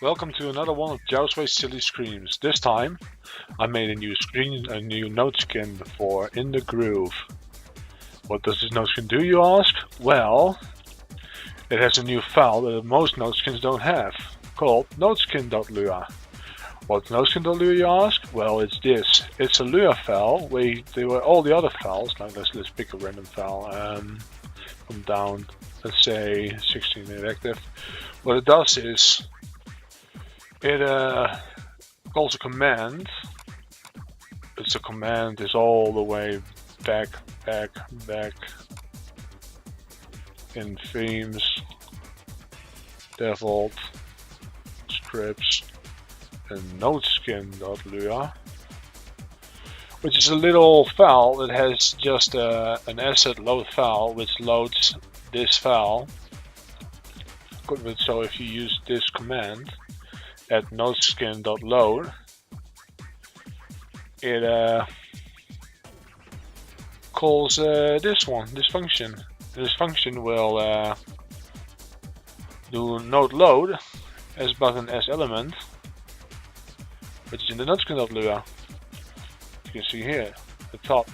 Welcome to another one of Jousway's silly screams. This time, I made a new note skin for In the Groove. What does this note skin do, you ask? Well, it has a new file that most note skins don't have, called noteskin.lua. What's noteskin.lua, you ask? Well, it's this. It's a Lua file where there were all the other files. Like let's pick a random file from down. Let's say 16 active. What it does is it calls a command. It's a command is all the way back in themes, default, scripts, and noteskin.lua, which is a little file that has just an asset load file which loads this file. So if you use this command at noteskin.load, it calls this function. This function will do node load as button as element, which is in the noteskin.lua. You can see here at the top,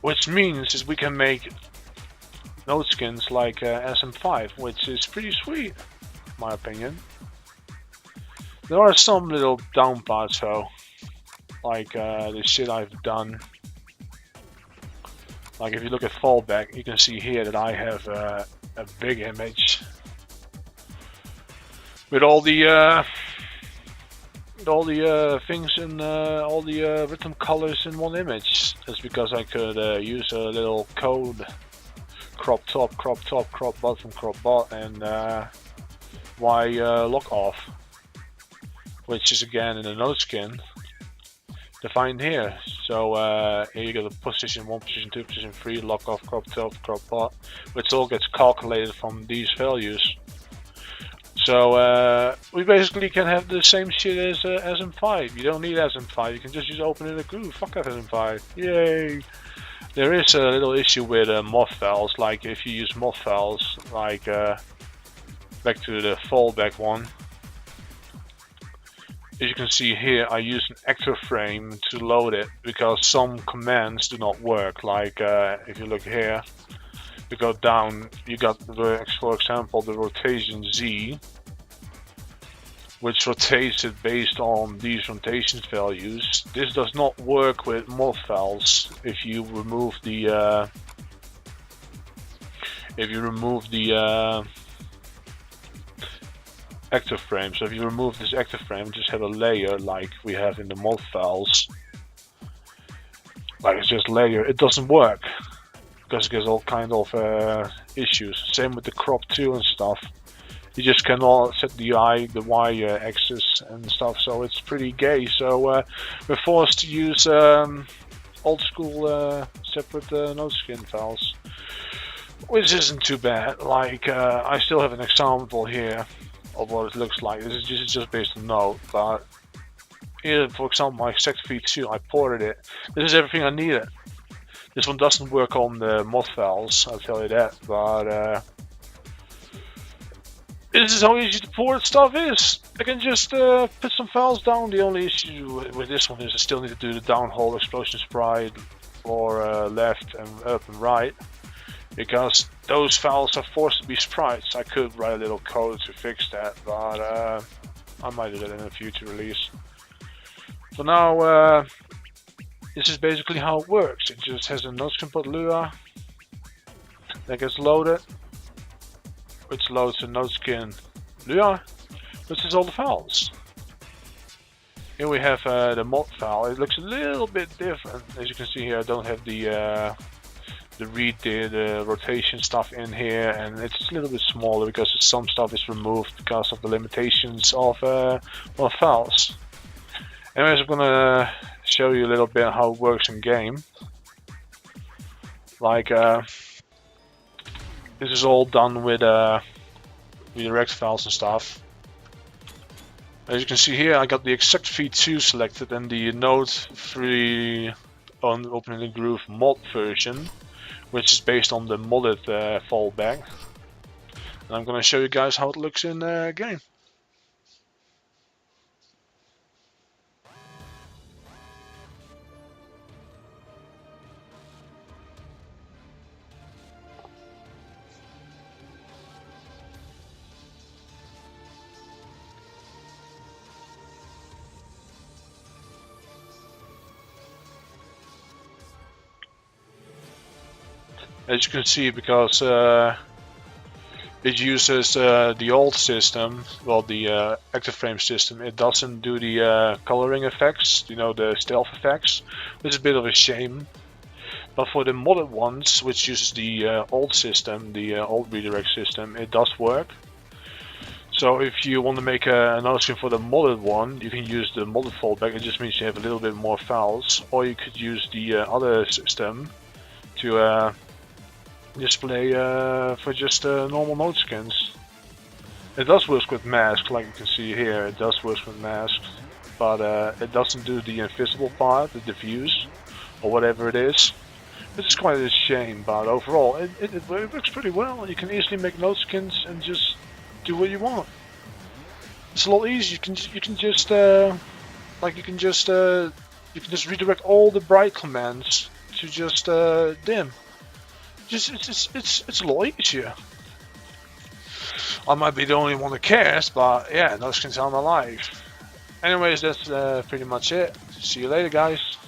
which means is we can make node skins like SM5, which is pretty sweet, in my opinion. There are some little down parts though, like the shit I've done. Like if you look at fallback, you can see here that I have a big image with all the things and all the rhythm colors in one image. That's because I could use a little code, crop top, crop bottom, and Y lock off, which is again in the node skin defined here. So here you got the position 1, position 2, position 3, lock off, crop top, crop bot, which all gets calculated from these values. So we basically can have the same shit as SM5. You don't need SM5, you can just use openitg. Fuck SM5, yay! There is a little issue with mod files, like if you use mod files, like back to the fallback one. As you can see here, I use an actor frame to load it because some commands do not work. Like if you look here, you go down, you got for example the rotation Z, which rotates it based on these rotation values. This does not work with mod files if you remove the active frame. So if you remove this active frame and just have a layer like we have in the mod files, like it's just layer, it doesn't work because it gets all kind of issues. Same with the crop 2 and stuff. You just cannot set the Y axis and stuff, so it's pretty gay. So we're forced to use old school separate node skin files, which isn't too bad. Like I still have an example here of what it looks like. This is just based on node, but here, for example, my sect_v2, I ported it. This is everything I needed. This one doesn't work on the mod files, I'll tell you that, but this is how easy to port stuff is. I can just put some files down. The only issue with this one is I still need to do the downhole explosion sprite for left and up and right, because those files are forced to be sprites. I could write a little code to fix that, but I might do that in a future release. For now, this is basically how it works. It just has a noteskin.lua that gets loaded, which loads a noteskin.lua, which is all the files. Here we have the mod file. It looks a little bit different. As you can see here, I don't have the rotation stuff in here, and it's a little bit smaller because some stuff is removed because of the limitations of files. Anyways, I'm gonna show you a little bit how it works in game. Like this is all done with redirect files and stuff. As you can see here, I got the exact v2 selected and the node 3 on openitg mod version, which is based on the modded fallback. And I'm gonna show you guys how it looks in game. as you can see, because it uses the old system, well, the active frame system. It doesn't do the coloring effects, you know, the stealth effects, which is a bit of a shame. But for the modded ones, which uses the old system, the old redirect system, it does work. So if you want to make a Noteskin for the modded one, you can use the modded fallback. It just means you have a little bit more files, or you could use the other system to display for just normal Noteskins. It does work with masks, like you can see here. It does work with masks, but it doesn't do the invisible part, the diffuse, or whatever it is. Which is quite a shame, but overall it works pretty well. You can easily make Noteskins and just do what you want. It's a lot easier. You can just redirect all the bright commands to just dim. It's a lot easier. I might be the only one that cares, but yeah, Noteskins are my life. Anyways, that's pretty much it. See you later, guys.